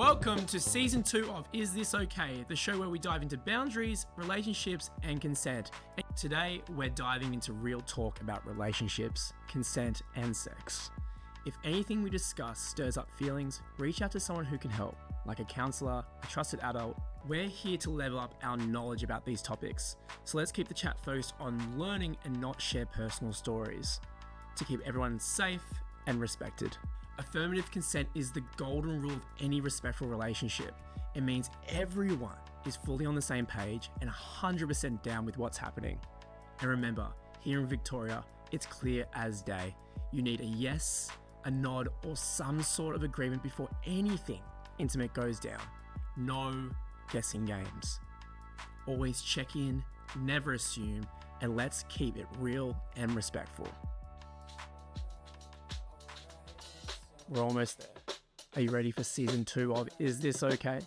Welcome to Season 2 of Is This Okay? The show where we dive into boundaries, relationships, and consent. And today, we're diving into real talk about relationships, consent, and sex. If anything we discuss stirs up feelings, reach out to someone who can help, like a counselor, a trusted adult. We're here to level up our knowledge about these topics. So let's keep the chat focused on learning and not share personal stories, to keep everyone safe and respected. Affirmative consent is the golden rule of any respectful relationship. It means everyone is fully on the same page and 100% down with what's happening. And remember, here in Victoria, it's clear as day. You need a yes, a nod, or some sort of agreement before anything intimate goes down. No guessing games. Always check in, never assume, and let's keep it real and respectful. We're almost there. Are you ready for Season 2 of Is This Okay?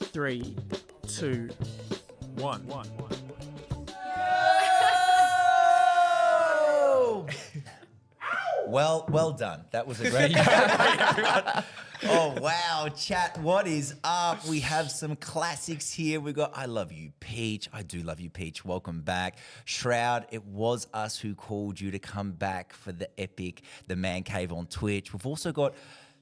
3, 2, 1. Well done. That was a great Oh, wow. Chat, what is up? We have some classics here. We got I Love You, Peach. I do love you, Peach. Welcome back. Shroud, it was us who called you to come back for the epic The Man Cave on Twitch. We've also got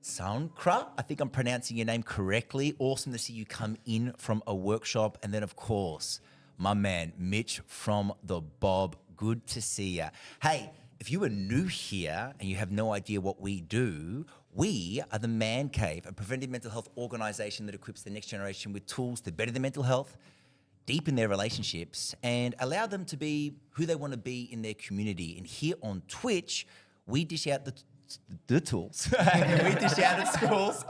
Soundcra. I think I'm pronouncing your name correctly. Awesome to see you come in from a workshop. And then, of course, my man, Mitch from The Bob. Good to see you. Hey, if you are new here and you have no idea what we do, we are the Man Cave, a preventive mental health organization that equips the next generation with tools to better their mental health, deepen their relationships, and allow them to be who they want to be in their community. And here on Twitch, we dish out the tools. We dish out at schools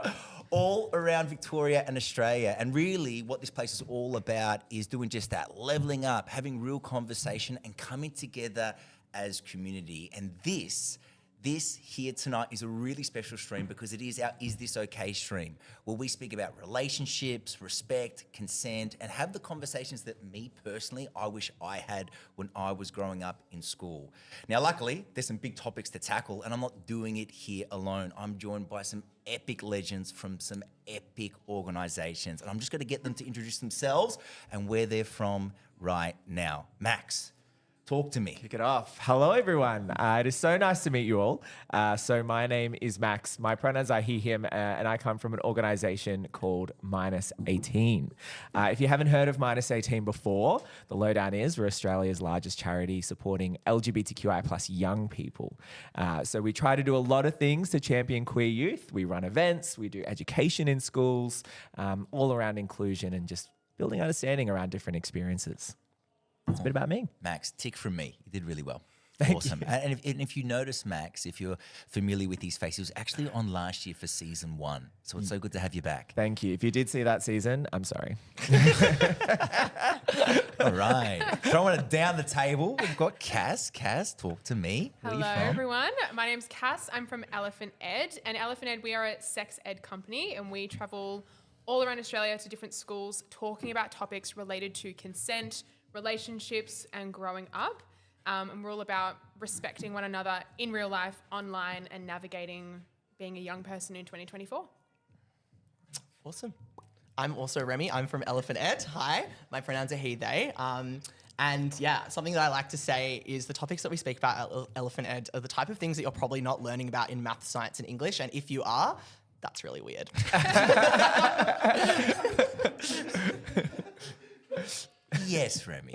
all around Victoria and Australia. And really what this place is all about is doing just that, leveling up, having real conversation and coming together as community. And this here tonight is a really special stream because it is our Is This Okay stream, where we speak about relationships, respect, consent, and have the conversations that me personally, I wish I had when I was growing up in school. Now, luckily, there's some big topics to tackle, and I'm not doing it here alone. I'm joined by some epic legends from some epic organizations, and I'm just gonna get them to introduce themselves and where they're from right now. Max, talk to me. Kick it off. Hello, everyone. It is so nice to meet you all. So my name is Max. My pronouns are he, him, and I come from an organization called Minus 18. If you haven't heard of Minus 18 before, the lowdown is we're Australia's largest charity supporting LGBTQI plus young people. So we try to do a lot of things to champion queer youth. We run events, we do education in schools, all around inclusion and just building understanding around different experiences. That's a bit about me. Max, tick from me. You did really well. Thank Awesome. you. And if you notice, Max, if you're familiar with his face, he was actually on last year for Season 1. So it's so good to have you back. Thank you. If you did see that season, I'm sorry. All right. Throwing it down the table, we've got Cass. Cass, talk to me. Where Hello, are you from? everyone. My name's Cass. I'm from Elephant Ed. And Elephant Ed, we are a sex ed company, and we travel all around Australia to different schools talking about topics related to consent, relationships, and growing up. And we're all about respecting one another in real life, online, and navigating being a young person in 2024. Awesome. I'm also Remy. I'm from Elephant Ed. Hi. My pronouns are he, they. And yeah, something that I like to say is the topics that we speak about at Elephant Ed are the type of things that you're probably not learning about in math, science, and English. And if you are, that's really weird. Yes, Remy.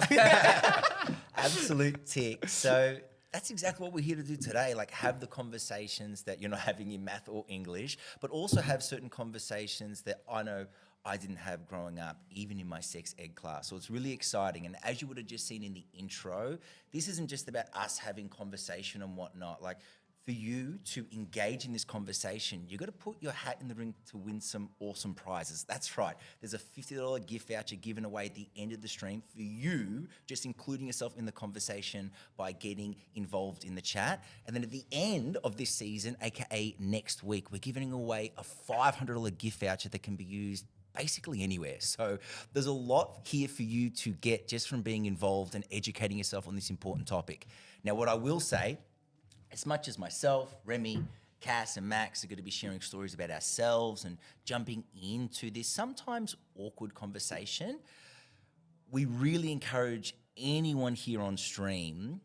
Absolute tick. So that's exactly what we're here to do today, like have the conversations that you're not having in math or English, but also have certain conversations that I know I didn't have growing up, even in my sex ed class. So it's really exciting. And as you would have just seen in the intro, this isn't just about us having conversation and whatnot. Like, for you to engage in this conversation, you got to put your hat in the ring to win some awesome prizes. That's right. There's a $50 gift voucher given away at the end of the stream for you, just including yourself in the conversation by getting involved in the chat. And then at the end of this season, aka next week, we're giving away a $500 gift voucher that can be used basically anywhere. So there's a lot here for you to get just from being involved and educating yourself on this important topic. Now, what I will say, as much as myself, Remy, Cass and Max are going to be sharing stories about ourselves and jumping into this sometimes awkward conversation. We really encourage anyone here on stream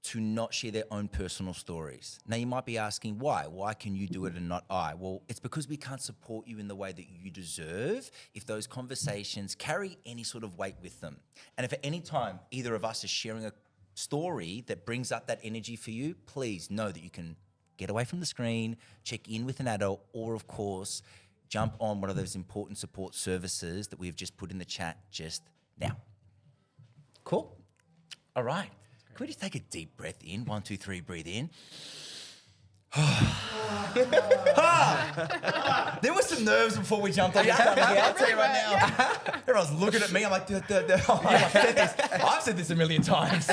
to not share their own personal stories. Now, you might be asking, why? Why can you do it and not I? Well, it's because we can't support you in the way that you deserve if those conversations carry any sort of weight with them. And if at any time either of us is sharing a story that brings up that energy for you, please know that you can get away from the screen, check in with an adult, or of course, jump on one of those important support services that we've just put in the chat just now. Cool. All right. Can we just take a deep breath in? 1, 2, 3, breathe in. There was some nerves before we jumped on. I'll tell you right now. Everyone's looking at me. I'm like, I've said this a million times.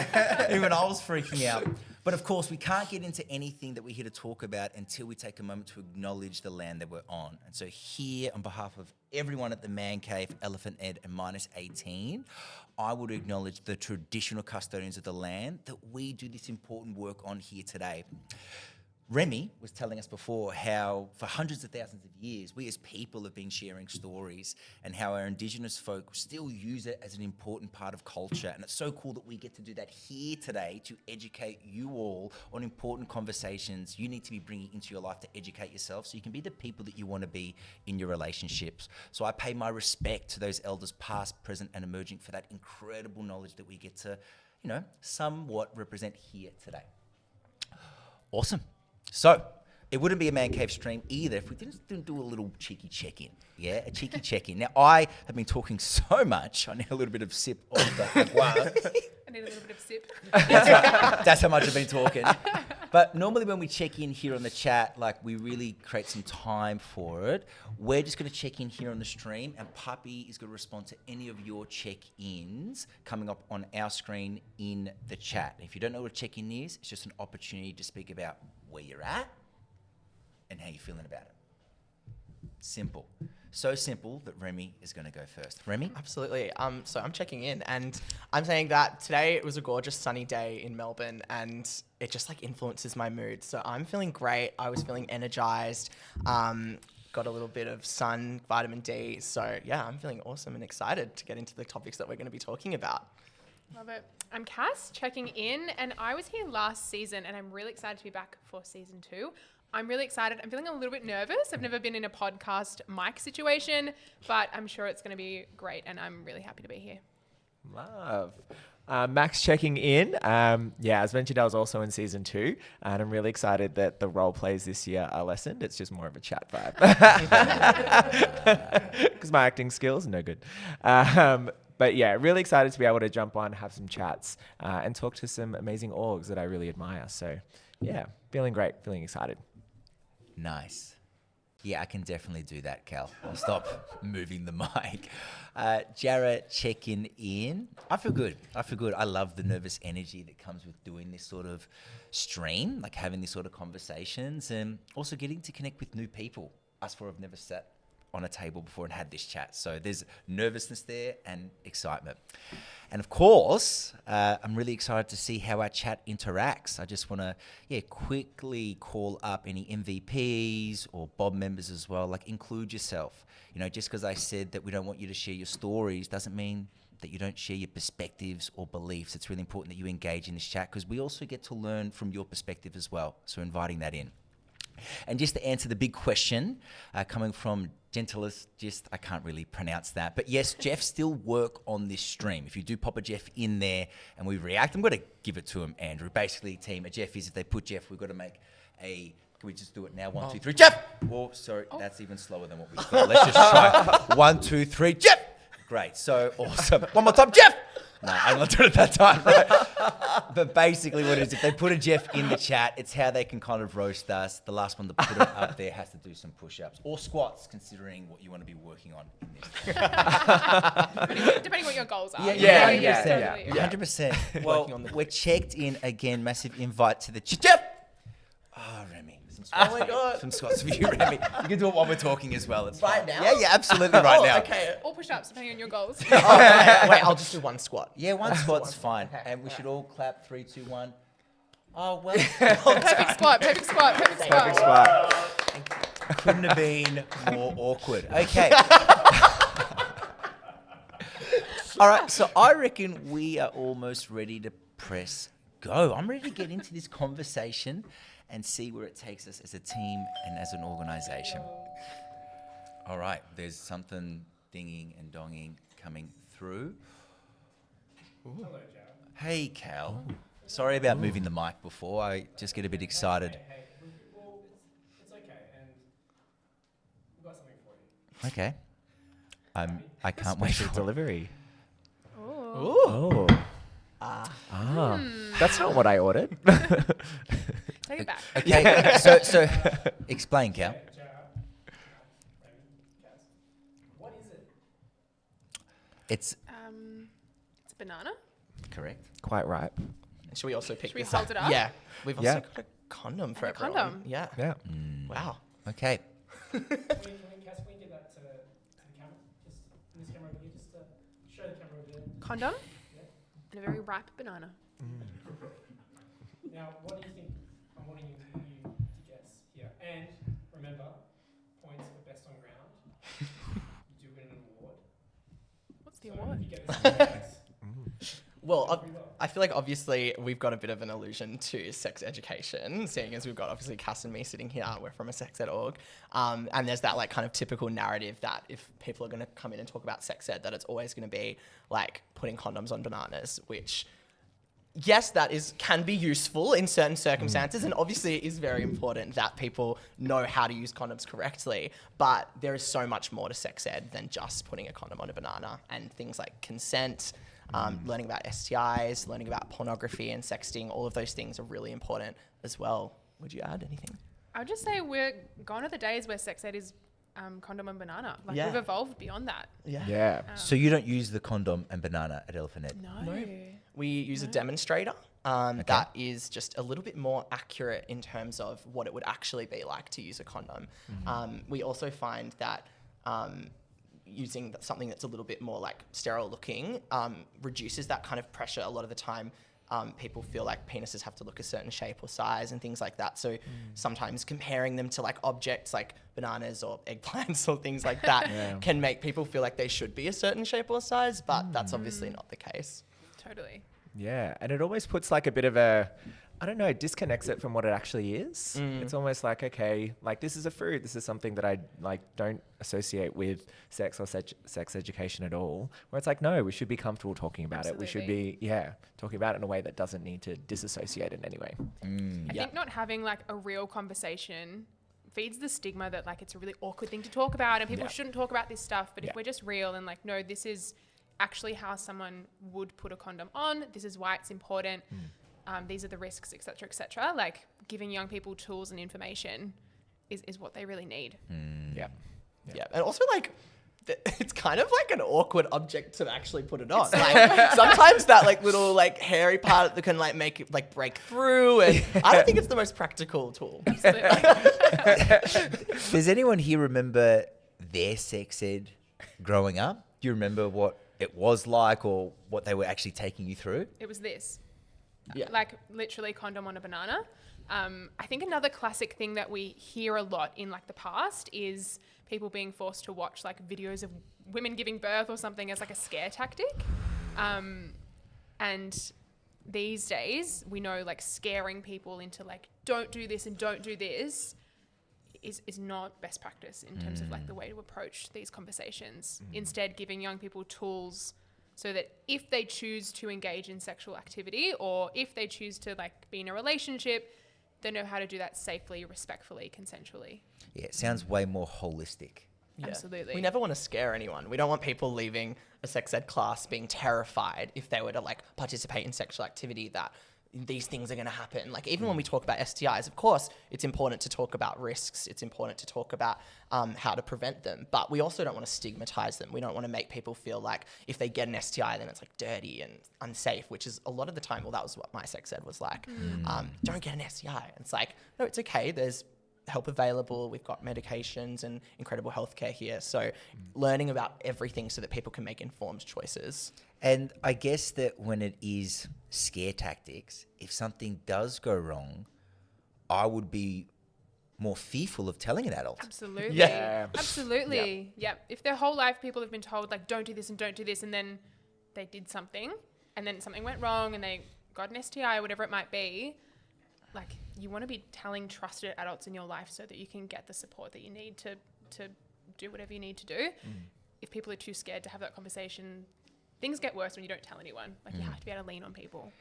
Even I was freaking out. But of course, we can't get into anything that we're here to talk about until we take a moment to acknowledge the land that we're on. And so here, on behalf of everyone at the Man Cave, Elephant Ed, and -18, I would acknowledge the traditional custodians of the land that we do this important work on here today. Remy was telling us before how for hundreds of thousands of years, we as people have been sharing stories and how our Indigenous folk still use it as an important part of culture. And it's so cool that we get to do that here today to educate you all on important conversations you need to be bringing into your life to educate yourself so you can be the people that you want to be in your relationships. So I pay my respect to those elders past, present, and emerging for that incredible knowledge that we get to, somewhat represent here today. Awesome. So, it wouldn't be a Man Cave stream either if we didn't do a little cheeky check-in. Yeah, a cheeky check-in. Now, I have been talking so much, I need a little bit of sip of the agua. I need a little bit of sip. That's how much I've been talking. But normally when we check in here on the chat, we really create some time for it. We're just going to check in here on the stream, and Puppy is going to respond to any of your check-ins coming up on our screen in the chat. If you don't know what a check-in is, it's just an opportunity to speak about where you're at and how you're feeling about it. Simple. So simple that Remy is going to go first. Remy? Absolutely. So I'm checking in, and I'm saying that today it was a gorgeous sunny day in Melbourne, and it just influences my mood. So I'm feeling great. I was feeling energized. Got a little bit of sun, vitamin D. So yeah, I'm feeling awesome and excited to get into the topics that we're going to be talking about. Love it. I'm Cass, checking in, and I was here last season, and I'm really excited to be back for season 2. I'm really excited. I'm feeling a little bit nervous. I've never been in a podcast mic situation, but I'm sure it's going to be great, and I'm really happy to be here. Love. Max checking in. As mentioned, I was also in season 2, and I'm really excited that the role plays this year are lessened. It's just more of a chat vibe because my acting skills are no good. But yeah, really excited to be able to jump on, have some chats, and talk to some amazing orgs that I really admire. So yeah, feeling great, feeling excited. Nice. Yeah, I can definitely do that, Cal. I'll stop moving the mic. Jarrah, checking in. I feel good. I love the nervous energy that comes with doing this sort of stream, having these sort of conversations, and also getting to connect with new people. Us four have never sat on a table before and had this chat. So there's nervousness there and excitement. And of course, I'm really excited to see how our chat interacts. I just want to quickly call up any MVPs or Bob members as well. Include yourself. Just because I said that we don't want you to share your stories doesn't mean that you don't share your perspectives or beliefs. It's really important that you engage in this chat because we also get to learn from your perspective as well. So inviting that in. And just to answer the big question coming from Gentilis, I can't really pronounce that. But yes, Jeff still work on this stream. If you do pop a Jeff in there and we react, I'm going to give it to him, Andrew. Basically, team, a Jeff is if they put Jeff, we've got to make a... Can we just do it now? 1, 2, 3, Jeff! Oh, sorry, that's even slower than what we thought. Let's just try. 1, 2, 3, Jeff! Great, so awesome. One more time, Jeff! No, I'm not doing it that time, right? But basically what it is, if they put a Jeff in the chat, it's how they can kind of roast us. The last one to put it up there has to do some push-ups or squats, considering what you want to be working on in this. Depending what your goals are. Yeah. 100%. Well, we're checked in again. Massive invite to the Jeff! Oh, Remy. Oh my God. Some squats for you, Remy. You can do it while we're talking as well. It's Right fine. now? Yeah, absolutely right now. Okay. Or push-ups, depending on your goals. Wait, I'll just do one squat. Yeah, one squat's fine. Okay, And we should all clap. 3, 2, 1. Oh, well, Perfect squat, perfect squat, perfect squat. Perfect spot. couldn't have been more awkward. Okay. All right, so I reckon we are almost ready to press go. I'm ready to get into this conversation and see where it takes us as a team and as an organization. All right, there's something dinging and donging coming through. Hello, Jared. Hey, Cal. Sorry about moving the mic before. I just get a bit excited. Hey, well, it's okay, and we've got something for you. Okay. I can't wait for it. Delivery. Oh. Oh. That's not what I ordered. Take it back. Okay, so explain, Cal. Jared, Remy, Kaz, what is it? It's It's a banana. correct. Quite right. Should we also pick Should we this hold up? it up? Yeah. We've also Yeah. got a condom for And a everyone. condom. Yeah. Yeah. Wow. Okay. Kaz, can we give that to the camera? Just in this camera over here, just to show the camera over there. Condom and a very ripe banana. Now, what do you think I'm wanting you to guess here? And remember, points for best on ground. You do win an award. What's the So award? if you get this correct, Well, pretty well. I feel like obviously we've got a bit of an allusion to sex education, seeing as we've got obviously Cass and me sitting here. We're from a sex ed org. And there's that like kind of typical narrative that if people are going to come in and talk about sex ed, that it's always going to be like putting condoms on bananas, which yes, that can be useful in certain circumstances, and obviously it is very important that people know how to use condoms correctly. But there is so much more to sex ed than just putting a condom on a banana, and things like consent, learning about STIs, learning about pornography and sexting. All of those things are really important as well. Would you add anything? I would just say we're gone are the days where sex ed is condom and banana. Like Yeah. we've evolved beyond that. Yeah. So you don't use the condom and banana at Elephant Ed? No. We use a demonstrator that is just a little bit more accurate in terms of what it would actually be like to use a condom. We also find that using something that's a little bit more like sterile looking reduces that kind of pressure. A lot of the time people feel like penises have to look a certain shape or size and things like that. So sometimes comparing them to like objects like bananas or eggplants or things like that can make people feel like they should be a certain shape or size, but that's obviously not the case. Totally. Yeah. And it always puts like a bit of a, I don't know, disconnects it from what it actually is. It's almost like, okay, like this is a fruit. This is something that I like don't associate with sex or sex education at all. Where it's like, no, we should be comfortable talking about it. We should be, talking about it in a way that doesn't need to disassociate in any way. I think not having like a real conversation feeds the stigma that like it's a really awkward thing to talk about and people shouldn't talk about this stuff. But if we're just real and like, no, this is actually how someone would put a condom on. This is why it's important. These are the risks, et cetera, like giving young people tools and information is what they really need. Yeah. Yeah, and also like it's kind of like an awkward object to actually put it on. Like sometimes that like little like hairy part that can like make it like break through, and I don't think it's the most practical tool. Does anyone here remember their sex ed growing up? Do you remember what it was like or what they were actually taking you through? It was this. Yeah. Like literally condom on a banana. I think another classic thing that we hear a lot in like the past is people being forced to watch like videos of women giving birth or something as like a scare tactic. And these days we know like scaring people into like, don't do this and don't do this is not best practice in terms of like the way to approach these conversations. Instead, giving young people tools so that if they choose to engage in sexual activity or if they choose to like be in a relationship, they know how to do that safely, respectfully, consensually. Yeah, it sounds way more holistic. Yeah. Absolutely. We never want to scare anyone. We don't want people leaving a sex ed class being terrified if they were to like participate in sexual activity that these things are going to happen. Like even when we talk about STIs, of course, it's important to talk about risks. It's important to talk about how to prevent them. But we also don't want to stigmatize them. We don't want to make people feel like if they get an STI, then it's like dirty and unsafe, which is a lot of the time, well, that was what my sex ed was like. Don't get an STI. It's like, no, it's okay. There's help available. We've got medications and incredible healthcare here. So learning about everything so that people can make informed choices. And I guess that when it is scare tactics, if something does go wrong, I would be more fearful of telling an adult. Absolutely. Yeah. Absolutely. Yep. If their whole life people have been told like don't do this and don't do this, and then they did something and then something went wrong and they got an STI or whatever it might be, like you want to be telling trusted adults in your life so that you can get the support that you need to do whatever you need to do. If people are too scared to have that conversation, things get worse when you don't tell anyone. Like you have to be able to lean on people.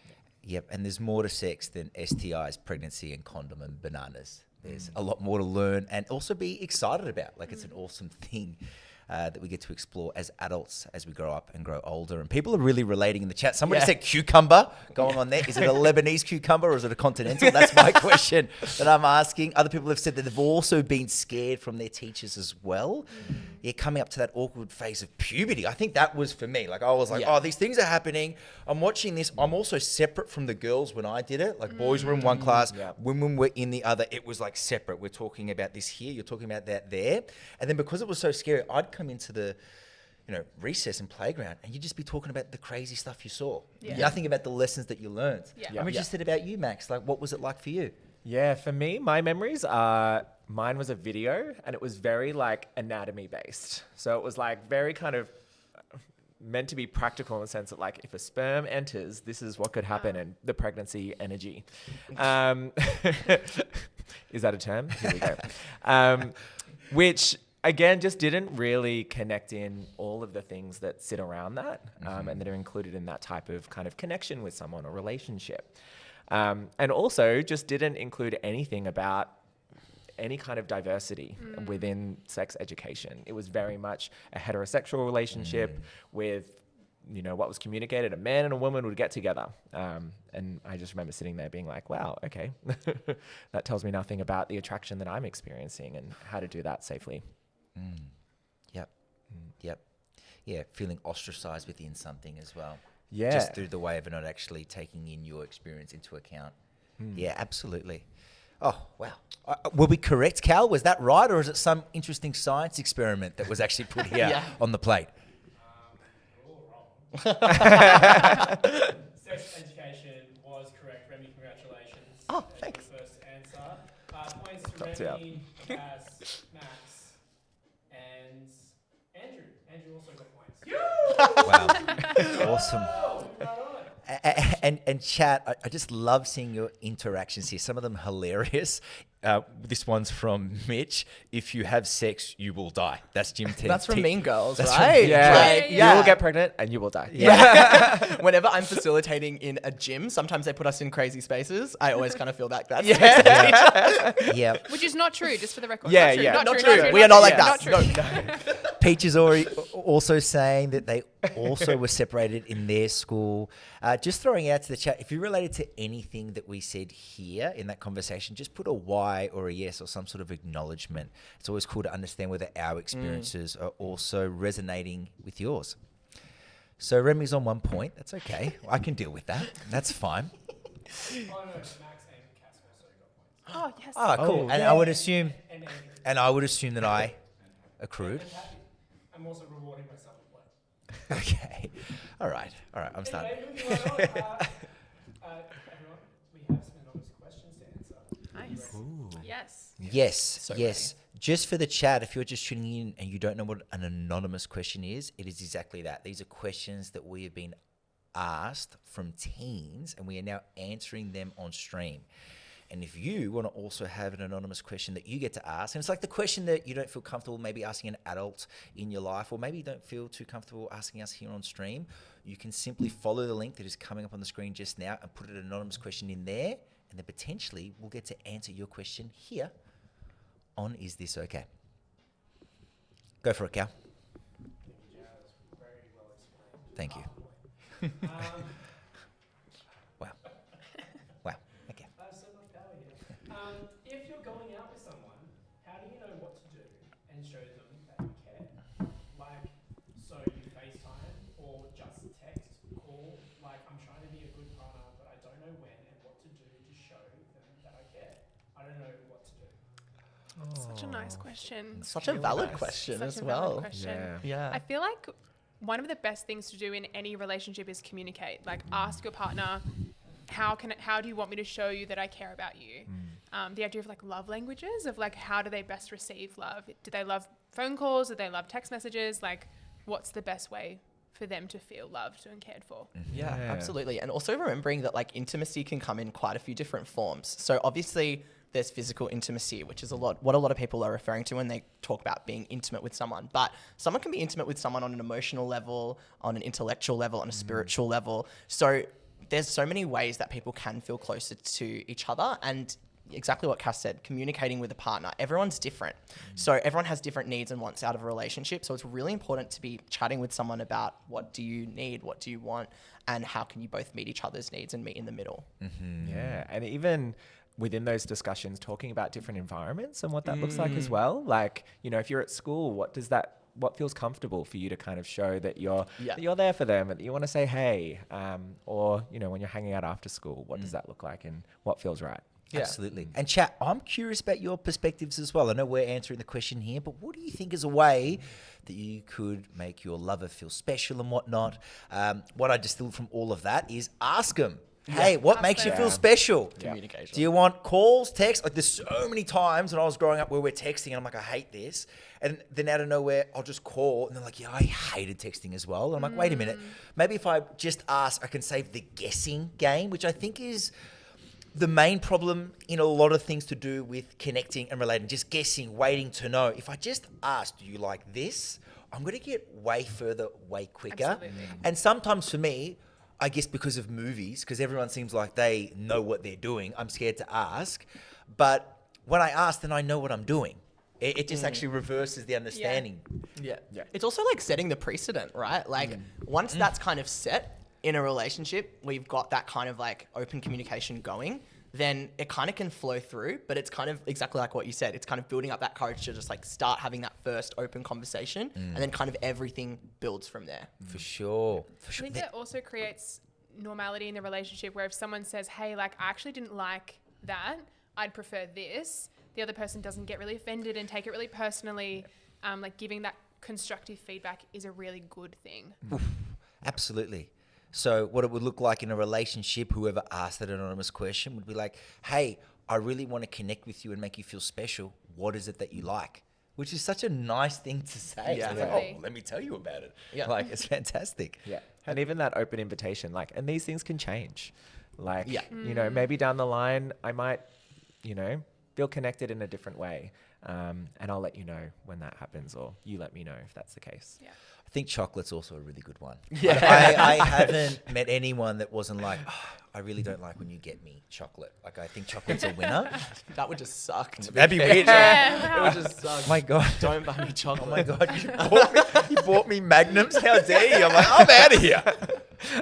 Yep, and there's more to sex than STIs, pregnancy, and condom and bananas. There's a lot more to learn and also be excited about. Like it's an awesome thing that we get to explore as adults as we grow up and grow older. And people are really relating in the chat. Somebody said cucumber going on there. Is it a Lebanese cucumber or is it a continental? That's my question that I'm asking. Other people have said that they've also been scared from their teachers as well. Yeah, coming up to that awkward phase of puberty. I think that was for me. Like I was like, oh, these things are happening. I'm watching this. I'm also separate from the girls when I did it. Like boys were in one class, women were in the other. It was like separate. We're talking about this here. You're talking about that there. And then because it was so scary, I'd come into the recess and playground and you'd just be talking about the crazy stuff you saw. Nothing about the lessons that you learned. I'm interested about you, Max. Like what was it like for you? Yeah, for me, my memories are, mine was a video and it was very like anatomy based. So it was like very kind of meant to be practical in the sense that like if a sperm enters, this is what could happen and the pregnancy energy. Is that a term? Here we go. Which again, just didn't really connect in all of the things that sit around that and that are included in that type of kind of connection with someone or relationship. And also just didn't include anything about any kind of diversity within sex education. It was very much a heterosexual relationship with, what was communicated. A man and a woman would get together. And I just remember sitting there being like, wow, okay, that tells me nothing about the attraction that I'm experiencing and how to do that safely. Yep. Yeah, feeling ostracized within something as well. Yeah. Just through the way of not actually taking in your experience into account. Yeah, absolutely. Oh, wow. Were we correct, Cal? Was that right? Or is it some interesting science experiment that was actually put here on the plate? We're all wrong. Sex education was correct. Remy, congratulations. Oh, thanks. The first answer. Points to Remy, Cass, Max, and Andrew. Andrew also got points. Wow. Awesome. And chat, I just love seeing your interactions here. Some of them hilarious. This one's from Mitch. If you have sex, you will die. That's Jim T. That's from Mean Girls, That's right? You will get pregnant and you will die. Whenever I'm facilitating in a gym, sometimes they put us in crazy spaces. I always kind of feel like that. Yeah. Which is not true, just for the record. Yeah, Not true, yeah. Not, Not true. true. We are not like Not that. true. Peach is already also saying that they also were separated in their school. Just throwing out to the chat, if you related to anything that we said here in that conversation, just put a Y or a yes or some sort of acknowledgement. It's always cool to understand whether our experiences are also resonating with yours. So Remy's on 1 point. That's okay. I can deal with that. That's fine. Oh, no, Max and Cass also got points. Oh, yes. Oh, cool. And yeah. I would assume, And Andrew. and I would assume that I accrued. And happy. I'm also rewarding myself with one. Okay. All right. I'm starting. Anyway, moving right on. Everyone, we have some anonymous questions to answer. Nice. Yes. Yes, ready. Just for the chat, if you're just tuning in and you don't know what an anonymous question is, it is exactly that. These are questions that we have been asked from teens and we are now answering them on stream. And if you want to also have an anonymous question that you get to ask, and it's like the question that you don't feel comfortable maybe asking an adult in your life, or maybe you don't feel too comfortable asking us here on stream, you can simply follow the link that is coming up on the screen just now and put an anonymous question in there, and then potentially we'll get to answer your question here on Is This Okay? Go for it, Cal. Very well explained. Thank you. Wow. Wow. Okay. I have so much power here. If you're going out with someone, how do you know what to do and show them that you care? Like, so you FaceTime or just text, call, like, I'm trying to be a good partner, but I don't know when and what to do to show them that I care. I don't know what to do. Such a nice question. Such a valid question Such as a well. valid question. Yeah. I feel like one of the best things to do in any relationship is communicate. Like, ask your partner, how do you want me to show you that I care about you? The idea of like love languages, of like, how do they best receive love? Do they love phone calls? Do they love text messages? Like, what's the best way for them to feel loved and cared for? Yeah, Yeah. absolutely. And also remembering that like intimacy can come in quite a few different forms. So obviously there's physical intimacy, which is what a lot of people are referring to when they talk about being intimate with someone. But someone can be intimate with someone on an emotional level, on an intellectual level, on a spiritual level. So there's so many ways that people can feel closer to each other. And exactly what Cass said, communicating with a partner. Everyone's different. So everyone has different needs and wants out of a relationship. So it's really important to be chatting with someone about what do you need, what do you want, and how can you both meet each other's needs and meet in the middle. Yeah, and even within those discussions, talking about different environments and what that looks like as well. Like, if you're at school, what feels comfortable for you to kind of show that you're there for them and that you want to say hey, or when you're hanging out after school, what does that look like and what feels right? Yeah. Absolutely. And chat, I'm curious about your perspectives as well. I know we're answering the question here, but what do you think is a way that you could make your lover feel special and whatnot? What I distilled from all of that is ask them. Hey, what Ask makes you them. feel special? Communication. Do you want calls, texts? Like, there's so many times when I was growing up where we're texting and I'm like, I hate this. And then out of nowhere, I'll just call and they're like, yeah, I hated texting as well. And I'm like, wait a minute. Maybe if I just ask, I can save the guessing game, which I think is the main problem in a lot of things to do with connecting and relating, just guessing, waiting to know. If I just ask, do you like this? I'm going to get way further, way quicker. Absolutely. And sometimes for me, I guess because of movies, because everyone seems like they know what they're doing, I'm scared to ask. But when I ask, then I know what I'm doing. It just actually reverses the understanding. Yeah. It's also like setting the precedent, right? Like once that's kind of set in a relationship, we've got that kind of like open communication going, then it kind of can flow through, but it's kind of exactly like what you said. It's kind of building up that courage to just like start having that first open conversation and then kind of everything builds from there. For sure. For I sure. think that also creates normality in the relationship where if someone says, hey, like, I actually didn't like that, I'd prefer this, the other person doesn't get really offended and take it really personally. Like, giving that constructive feedback is a really good thing. Absolutely. So what it would look like in a relationship, whoever asked that anonymous question would be like, hey, I really want to connect with you and make you feel special. What is it that you like? Which is such a nice thing to say. Yeah. It's like, Absolutely. let me tell you about it. Yeah. Like, it's fantastic. Yeah. And even that open invitation, like, and these things can change. Like, Yeah. Maybe down the line, I might, feel connected in a different way. And I'll let you know when that happens, or you let me know if that's the case. Yeah. I think chocolate's also a really good one. Yeah. I haven't met anyone that wasn't like, oh, I really don't like when you get me chocolate. Like, I think chocolate's a winner. That would just suck. That'd be weird. Yeah, It wow. would just suck. Oh my God. Don't buy me chocolate. Oh my God. You bought me Magnums? How dare you? I'm like, I'm out of here.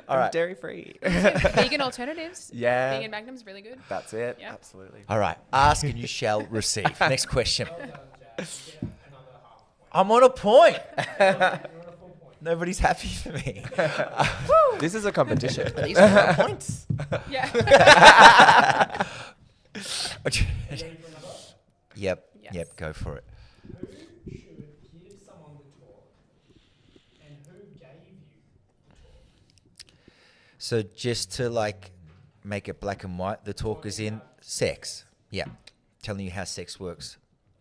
All right. Dairy free. Vegan alternatives. Yeah. Vegan Magnum's really good. That's it. Yeah. Absolutely. All right. Ask and you shall receive. Next question. I'm on a point. Nobody's happy for me. This is a competition. These are points. Yeah. Yep. Yes. Yep. Go for it. Who should give someone the talk and who gave you the talk? So just to like make it black and white, the talk is in sex. Yeah. Telling you how sex works.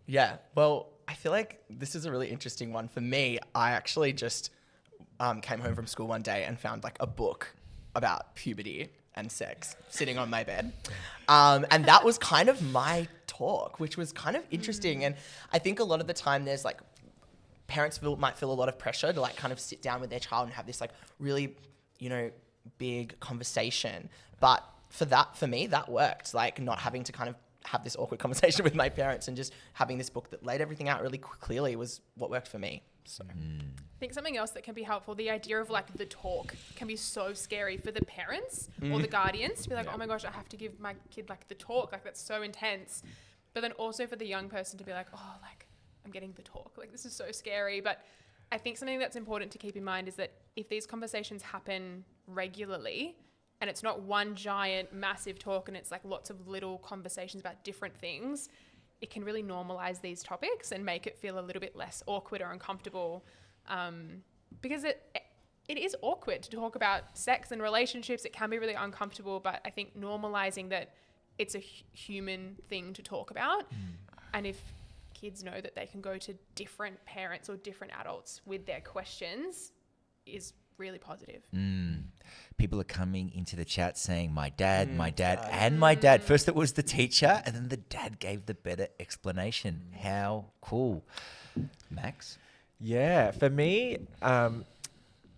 Yeah. Well, I feel like this is a really interesting one. For me, I actually just came home from school one day and found like a book about puberty and sex sitting on my bed. And that was kind of my talk, which was kind of interesting. And I think a lot of the time there's like parents might feel a lot of pressure to like kind of sit down with their child and have this like really, big conversation. But for me, that worked. Like not having to kind of have this awkward conversation with my parents and just having this book that laid everything out really clearly was what worked for me. So I think something else that can be helpful, the idea of like the talk can be so scary for the parents or the guardians to be like, oh my gosh, I have to give my kid like the talk, like that's so intense. But then also for the young person to be like, oh, like I'm getting the talk, like this is so scary. But I think something that's important to keep in mind is that if these conversations happen regularly and it's not one giant massive talk and it's like lots of little conversations about different things, it can really normalize these topics and make it feel a little bit less awkward or uncomfortable, because it is awkward to talk about sex and relationships. It can be really uncomfortable, but I think normalizing that it's a human thing to talk about. And if kids know that they can go to different parents or different adults with their questions is really positive. People are coming into the chat saying, my dad, and my dad. First it was the teacher, and then the dad gave the better explanation. How cool. Max? Yeah, for me,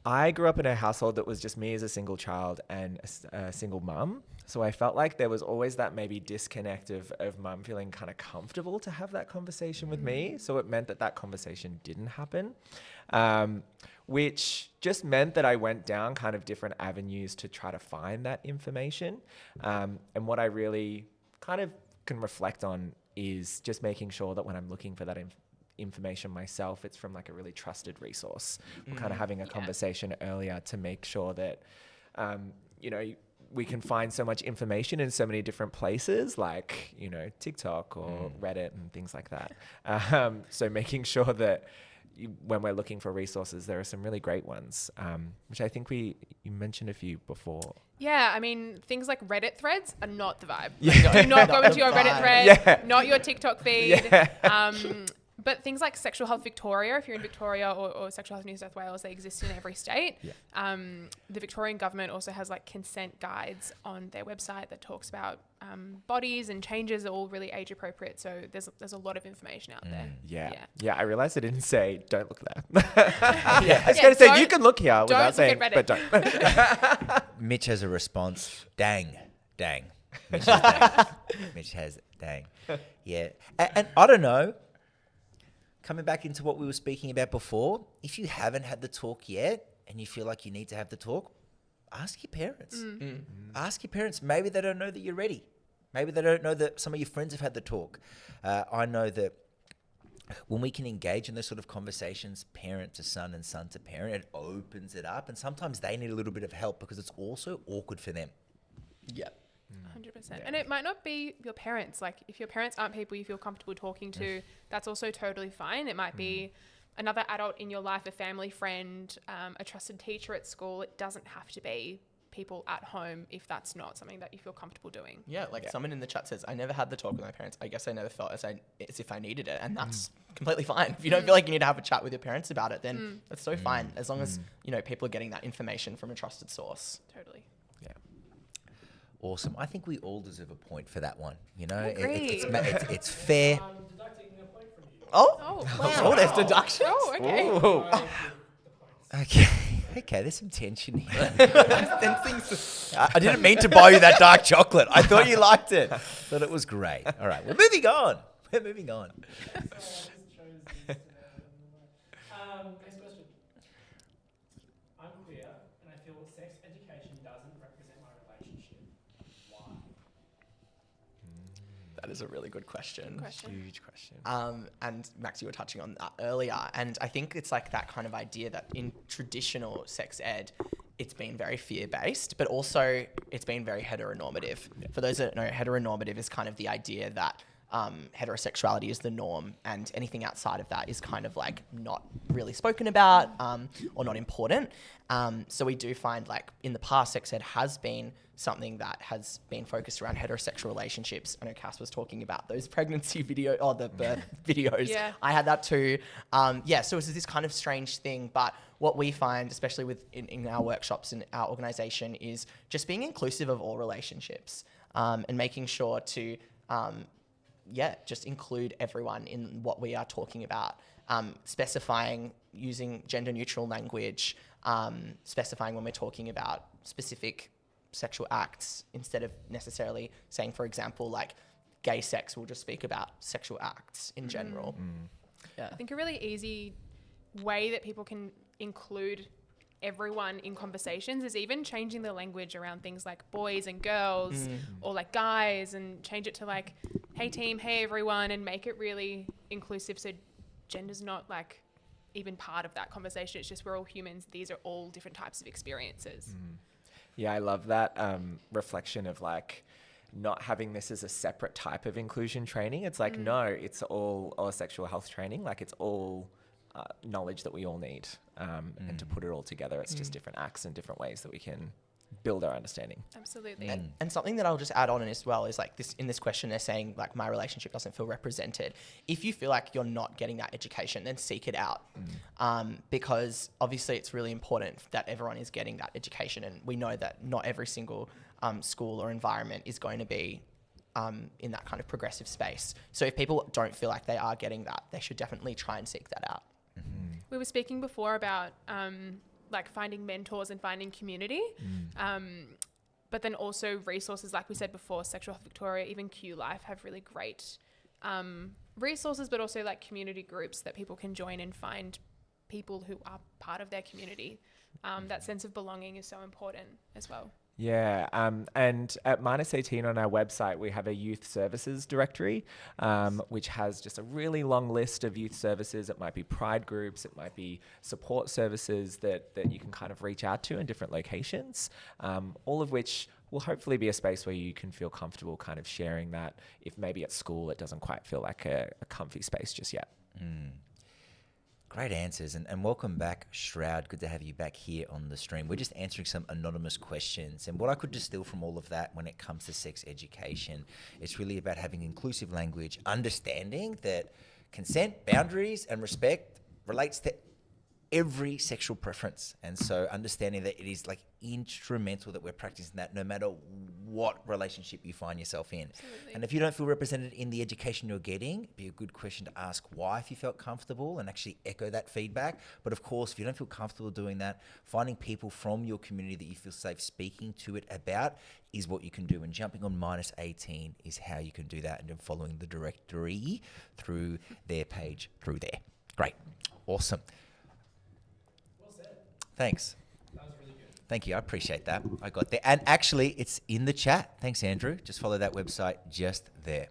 I grew up in a household that was just me as a single child and a single mum. So I felt like there was always that maybe disconnect of mum feeling kind of comfortable to have that conversation with me. So it meant that conversation didn't happen, which just meant that I went down kind of different avenues to try to find that information. And what I really kind of can reflect on is just making sure that when I'm looking for that information myself, it's from like a really trusted resource. We're kind of having a conversation earlier to make sure that, we can find so much information in so many different places, like, TikTok or Reddit and things like that. So making sure that when we're looking for resources, there are some really great ones, which I think you mentioned a few before. Yeah, I mean, things like Reddit threads are not the vibe. Do not go into your Reddit thread, not your TikTok feed. But things like Sexual Health Victoria, if you're in Victoria, or Sexual Health New South Wales, they exist in every state. The Victorian government also has like consent guides on their website that talks about bodies and changes, are all really age appropriate. So there's a lot of information out there. Yeah. I realized I didn't say don't look there. I was going to say you can look here without saying, but don't. Mitch has a response. Dang. Mitch has dang. Mitch has dang. Yeah. And I don't know. Coming back into what we were speaking about before, if you haven't had the talk yet and you feel like you need to have the talk, ask your parents. Ask your parents. Maybe they don't know that you're ready. Maybe they don't know that some of your friends have had the talk. I know that when we can engage in those sort of conversations, parent to son and son to parent, it opens it up. And sometimes they need a little bit of help because it's also awkward for them. Yeah. 100%. And it might not be your parents. Like if your parents aren't people you feel comfortable talking to, that's also totally fine. It might be another adult in your life, a family friend, a trusted teacher at school. It doesn't have to be people at home if that's not something that you feel comfortable doing. Yeah, someone in the chat says, I never had the talk with my parents. I guess I never felt as if I needed it. And that's completely fine. If you don't feel like you need to have a chat with your parents about it, then that's so fine. As long as, people are getting that information from a trusted source. Totally. Awesome. I think we all deserve a point for that one. It's fair. Deducting a point from you. Wow. Oh, there's deductions. Oh, okay. Okay, there's some tension here. I didn't mean to buy you that dark chocolate. I thought you liked it. Thought it was great. All right, we're moving on. Next question. I'm queer and I feel sex education doesn't represent my relationship. Why? That is a really good question. Huge question. And Max, you were touching on that earlier. And I think it's like that kind of idea that in traditional sex ed, it's been very fear-based, but also it's been very heteronormative. Yeah. For those that know, heteronormative is kind of the idea that heterosexuality is the norm and anything outside of that is kind of like not really spoken about or not important. So we do find like in the past, sex ed has been something that has been focused around heterosexual relationships. I know Cass was talking about those pregnancy the birth videos. Yeah. I had that too. So it's this kind of strange thing, but what we find, especially in our workshops and our organization, is just being inclusive of all relationships and making sure to just include everyone in what we are talking about, specifying using gender neutral language, specifying when we're talking about specific sexual acts instead of necessarily saying, for example, like gay sex, we'll just speak about sexual acts in general. Yeah. I think a really easy way that people can include everyone in conversations is even changing the language around things like boys and girls or like guys, and change it to like, hey team, hey everyone, and make it really inclusive so gender's not like even part of that conversation. It's just we're all humans. These are all different types of experiences. Yeah, I love that reflection of like not having this as a separate type of inclusion training. It's like, no, it's all sexual health training. Like it's all knowledge that we all need. And to put it all together, it's just different acts and different ways that we can build our understanding. Absolutely. And something that I'll just add on as well is like this, in this question, they're saying like my relationship doesn't feel represented. If you feel like you're not getting that education, then seek it out. Because obviously it's really important that everyone is getting that education. And we know that not every single school or environment is going to be in that kind of progressive space. So if people don't feel like they are getting that, they should definitely try and seek that out. We were speaking before about like finding mentors and finding community. But then also resources, like we said before, Sexual Health Victoria, even Q Life have really great resources, but also like community groups that people can join and find people who are part of their community. That sense of belonging is so important as well. Yeah, and at -18 on our website, we have a youth services directory, which has just a really long list of youth services. It might be pride groups, it might be support services that you can kind of reach out to in different locations, all of which will hopefully be a space where you can feel comfortable kind of sharing that if maybe at school it doesn't quite feel like a comfy space just yet. Great answers, and welcome back, Shroud. Good to have you back here on the stream. We're just answering some anonymous questions, and what I could distill from all of that when it comes to sex education, it's really about having inclusive language, understanding that consent, boundaries, and respect relates to every sexual preference, and so understanding that it is like instrumental that we're practicing that no matter what relationship you find yourself in. Absolutely. And if you don't feel represented in the education you're getting, it'd be a good question to ask why, if you felt comfortable, and actually echo that feedback. But of course, if you don't feel comfortable doing that, finding people from your community that you feel safe speaking to it about is what you can do, and jumping on -18 is how you can do that, and then following the directory through their page through there. Great. Awesome. Thanks. That was really good. Thank you. I appreciate that. I got there. And actually, it's in the chat. Thanks, Andrew. Just follow that website just there.